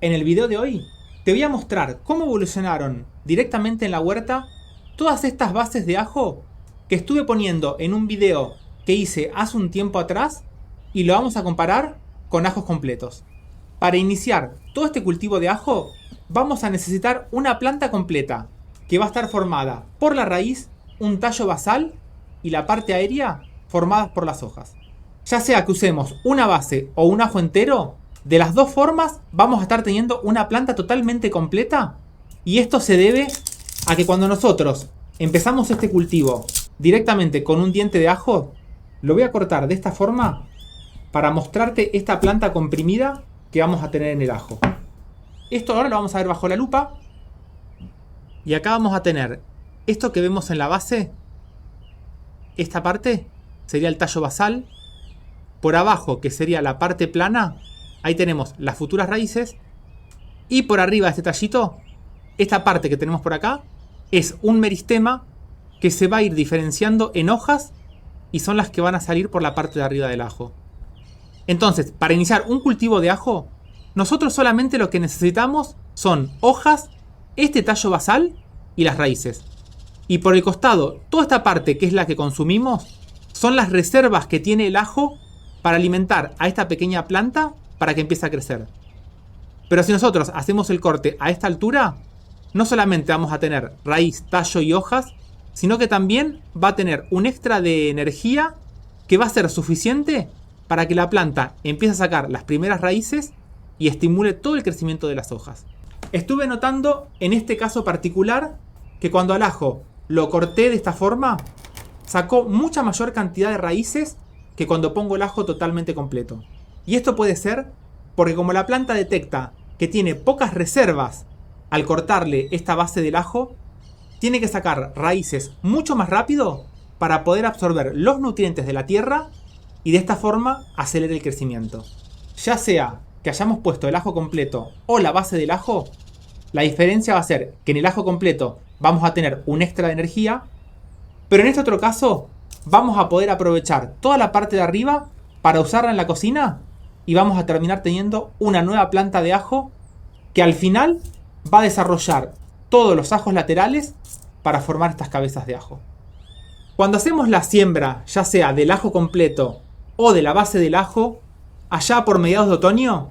En el video de hoy te voy a mostrar cómo evolucionaron directamente en la huerta todas estas bases de ajo que estuve poniendo en un video que hice hace un tiempo atrás y lo vamos a comparar con ajos completos. Para iniciar todo este cultivo de ajo vamos a necesitar una planta completa que va a estar formada por la raíz, un tallo basal y la parte aérea formadas por las hojas. Ya sea que usemos una base o un ajo entero, de las dos formas vamos a estar teniendo una planta totalmente completa, y esto se debe a que cuando nosotros empezamos este cultivo directamente con un diente de ajo, lo voy a cortar de esta forma para mostrarte esta planta comprimida que vamos a tener en el ajo. Esto ahora lo vamos a ver bajo la lupa, y acá vamos a tener esto que vemos en la base. Esta parte sería el tallo basal. Por abajo, que sería la parte plana, ahí tenemos las futuras raíces. Y por arriba de este tallito, esta parte que tenemos por acá, es un meristema que se va a ir diferenciando en hojas y son las que van a salir por la parte de arriba del ajo. Entonces, para iniciar un cultivo de ajo, nosotros solamente lo que necesitamos son hojas, este tallo basal y las raíces. Y por el costado, toda esta parte que es la que consumimos, son las reservas que tiene el ajo para alimentar a esta pequeña planta para que empiece a crecer. Pero si nosotros hacemos el corte a esta altura, no solamente vamos a tener raíz, tallo y hojas, sino que también va a tener un extra de energía que va a ser suficiente para que la planta empiece a sacar las primeras raíces y estimule todo el crecimiento de las hojas. Estuve notando en este caso particular que cuando al ajo lo corté de esta forma, sacó mucha mayor cantidad de raíces que cuando pongo el ajo totalmente completo. Y esto puede ser porque como la planta detecta que tiene pocas reservas al cortarle esta base del ajo, tiene que sacar raíces mucho más rápido para poder absorber los nutrientes de la tierra y de esta forma acelerar el crecimiento. Ya sea que hayamos puesto el ajo completo o la base del ajo, la diferencia va a ser que en el ajo completo vamos a tener un extra de energía, pero en este otro caso vamos a poder aprovechar toda la parte de arriba para usarla en la cocina y vamos a terminar teniendo una nueva planta de ajo que al final va a desarrollar todos los ajos laterales para formar estas cabezas de ajo. Cuando hacemos la siembra, ya sea del ajo completo o de la base del ajo, allá por mediados de otoño,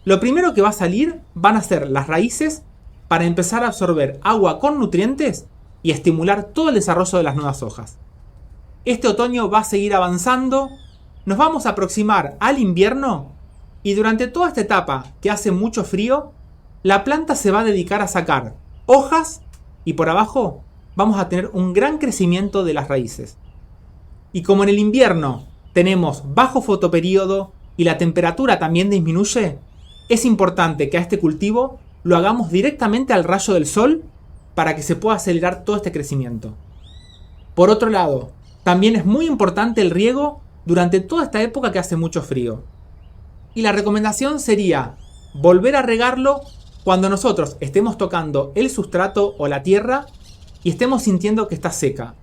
lo primero que va a salir van a ser las raíces para empezar a absorber agua con nutrientes y estimular todo el desarrollo de las nuevas hojas. Este otoño va a seguir avanzando, nos vamos a aproximar al invierno y durante toda esta etapa que hace mucho frío, la planta se va a dedicar a sacar hojas y por abajo vamos a tener un gran crecimiento de las raíces. Y como en el invierno tenemos bajo fotoperíodo y la temperatura también disminuye, es importante que a este cultivo lo hagamos directamente al rayo del sol para que se pueda acelerar todo este crecimiento. Por otro lado, también es muy importante el riego durante toda esta época que hace mucho frío. Y la recomendación sería volver a regarlo cuando nosotros estemos tocando el sustrato o la tierra y estemos sintiendo que está seca.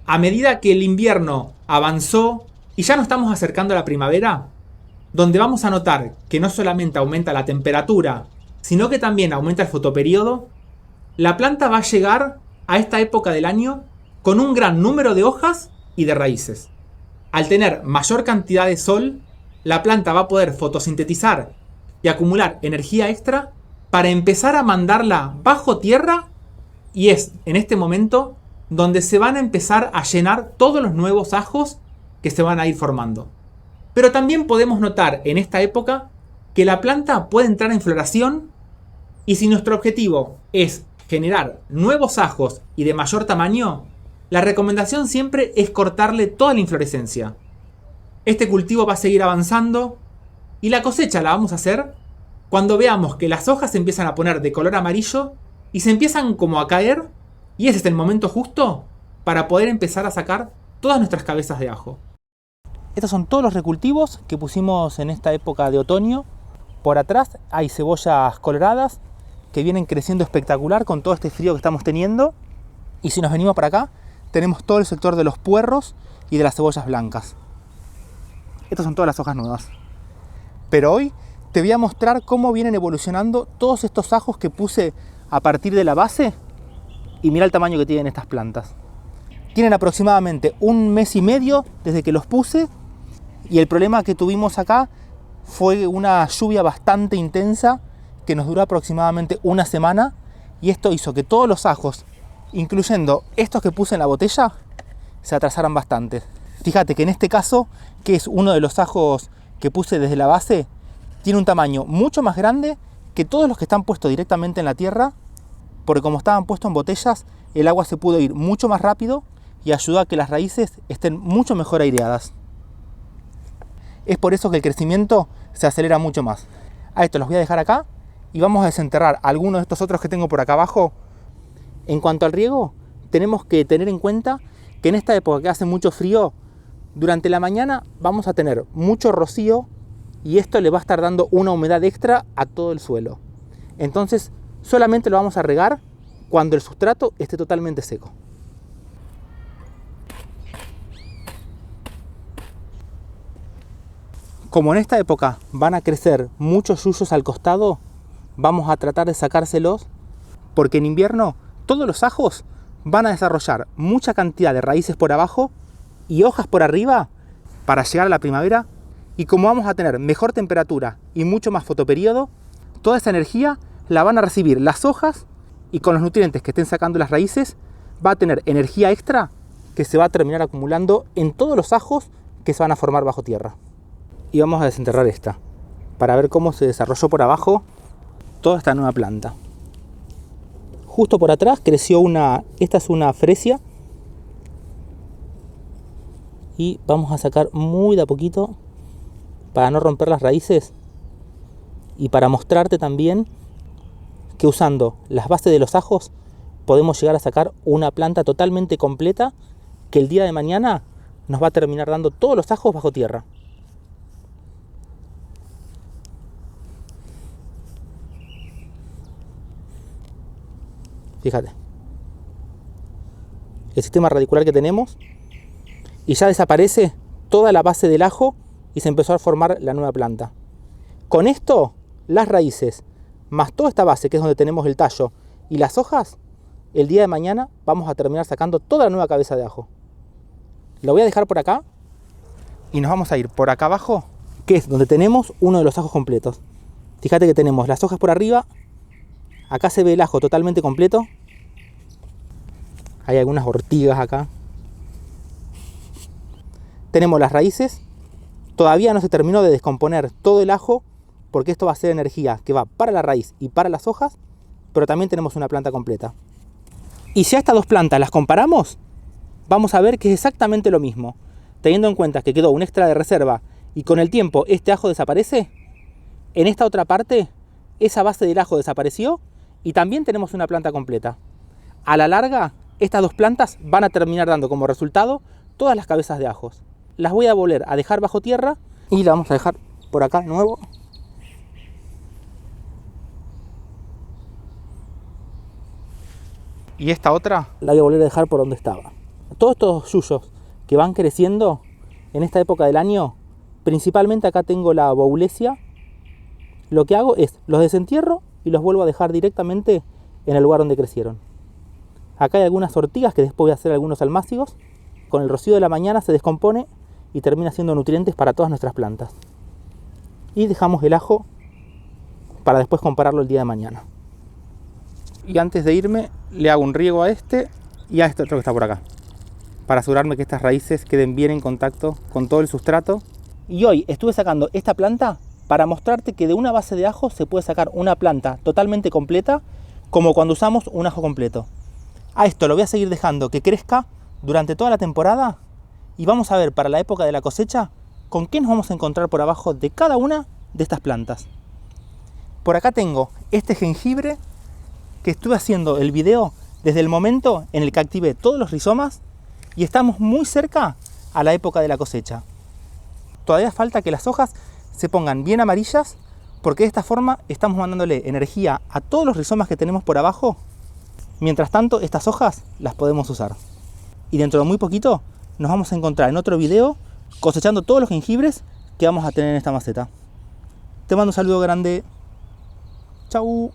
A medida que el invierno avanzó y ya nos estamos acercando a la primavera, donde vamos a notar que no solamente aumenta la temperatura, sino que también aumenta el fotoperíodo, la planta va a llegar a esta época del año con un gran número de hojas y de raíces. Al tener mayor cantidad de sol, la planta va a poder fotosintetizar y acumular energía extra para empezar a mandarla bajo tierra, y es en este momento donde se van a empezar a llenar todos los nuevos ajos que se van a ir formando. Pero también podemos notar en esta época que la planta puede entrar en floración, y si nuestro objetivo es generar nuevos ajos y de mayor tamaño, la recomendación siempre es cortarle toda la inflorescencia. Este cultivo va a seguir avanzando y la cosecha la vamos a hacer cuando veamos que las hojas se empiezan a poner de color amarillo y se empiezan como a caer, y ese es el momento justo para poder empezar a sacar todas nuestras cabezas de ajo. Estos son todos los recultivos que pusimos en esta época de otoño. Por atrás hay cebollas coloradas que vienen creciendo espectacular con todo este frío que estamos teniendo. Y si nos venimos para acá, tenemos todo el sector de los puerros y de las cebollas blancas. Estas son todas las hojas nuevas. Pero hoy te voy a mostrar cómo vienen evolucionando todos estos ajos que puse a partir de la base. Y mira el tamaño que tienen estas plantas. Tienen aproximadamente 1 mes y medio desde que los puse. Y el problema que tuvimos acá fue una lluvia bastante intensa que nos duró aproximadamente 1 semana. Y esto hizo que todos los ajos, incluyendo estos que puse en la botella, se atrasaran bastante. Fíjate que en este caso, que es uno de los ajos que puse desde la base, tiene un tamaño mucho más grande que todos los que están puestos directamente en la tierra, porque como estaban puestos en botellas, el agua se pudo ir mucho más rápido y ayudó a que las raíces estén mucho mejor aireadas. Es por eso que el crecimiento se acelera mucho más. A esto los voy a dejar acá y vamos a desenterrar algunos de estos otros que tengo por acá abajo. En cuanto al riego, tenemos que tener en cuenta que en esta época que hace mucho frío, durante la mañana vamos a tener mucho rocío y esto le va a estar dando una humedad extra a todo el suelo. Entonces solamente lo vamos a regar cuando el sustrato esté totalmente seco. Como en esta época van a crecer muchos yuyos al costado, vamos a tratar de sacárselos, porque en invierno todos los ajos van a desarrollar mucha cantidad de raíces por abajo y hojas por arriba para llegar a la primavera. Y como vamos a tener mejor temperatura y mucho más fotoperíodo, toda esa energía la van a recibir las hojas, y con los nutrientes que estén sacando las raíces va a tener energía extra que se va a terminar acumulando en todos los ajos que se van a formar bajo tierra. Y vamos a desenterrar esta para ver cómo se desarrolló por abajo toda esta nueva planta. Justo por atrás creció esta es una fresia, y vamos a sacar muy de a poquito para no romper las raíces y para mostrarte también que usando las bases de los ajos podemos llegar a sacar una planta totalmente completa que el día de mañana nos va a terminar dando todos los ajos bajo tierra. Fíjate el sistema radicular que tenemos, y ya desaparece toda la base del ajo y se empezó a formar la nueva planta. Con esto, las raíces más toda esta base, que es donde tenemos el tallo, y las hojas, el día de mañana vamos a terminar sacando toda la nueva cabeza de ajo. Lo voy a dejar por acá y nos vamos a ir por acá abajo, que es donde tenemos uno de los ajos completos. Fíjate que tenemos las hojas por arriba. Acá se ve el ajo totalmente completo. Hay algunas ortigas acá. Tenemos las raíces. Todavía no se terminó de descomponer todo el ajo, porque esto va a ser energía que va para la raíz y para las hojas, pero también tenemos una planta completa. Y si a estas dos plantas las comparamos, vamos a ver que es exactamente lo mismo. Teniendo en cuenta que quedó un extra de reserva y con el tiempo este ajo desaparece, en esta otra parte esa base del ajo desapareció y también tenemos una planta completa. A la larga, estas dos plantas van a terminar dando como resultado todas las cabezas de ajos. Las voy a volver a dejar bajo tierra y la vamos a dejar por acá de nuevo. Y esta otra la voy a volver a dejar por donde estaba. Todos estos yuyos que van creciendo en esta época del año, principalmente acá tengo la boulesia, lo que hago es los desentierro y los vuelvo a dejar directamente en el lugar donde crecieron. Acá hay algunas ortigas que después voy a hacer algunos almácigos. Con el rocío de la mañana se descompone y termina siendo nutrientes para todas nuestras plantas. Y dejamos el ajo para después compararlo el día de mañana. Y antes de irme le hago un riego a este y a este otro que está por acá, para asegurarme que estas raíces queden bien en contacto con todo el sustrato. Y hoy estuve sacando esta planta para mostrarte que de una base de ajo se puede sacar una planta totalmente completa, como cuando usamos un ajo completo. A esto lo voy a seguir dejando que crezca durante toda la temporada y vamos a ver para la época de la cosecha con qué nos vamos a encontrar por abajo de cada una de estas plantas. Por acá tengo este jengibre que estuve haciendo el video desde el momento en el que activé todos los rizomas y estamos muy cerca a la época de la cosecha. Todavía falta que las hojas se pongan bien amarillas, porque de esta forma estamos mandándole energía a todos los rizomas que tenemos por abajo. Mientras tanto, estas hojas las podemos usar. Y dentro de muy poquito nos vamos a encontrar en otro video cosechando todos los jengibres que vamos a tener en esta maceta. Te mando un saludo grande. Chau.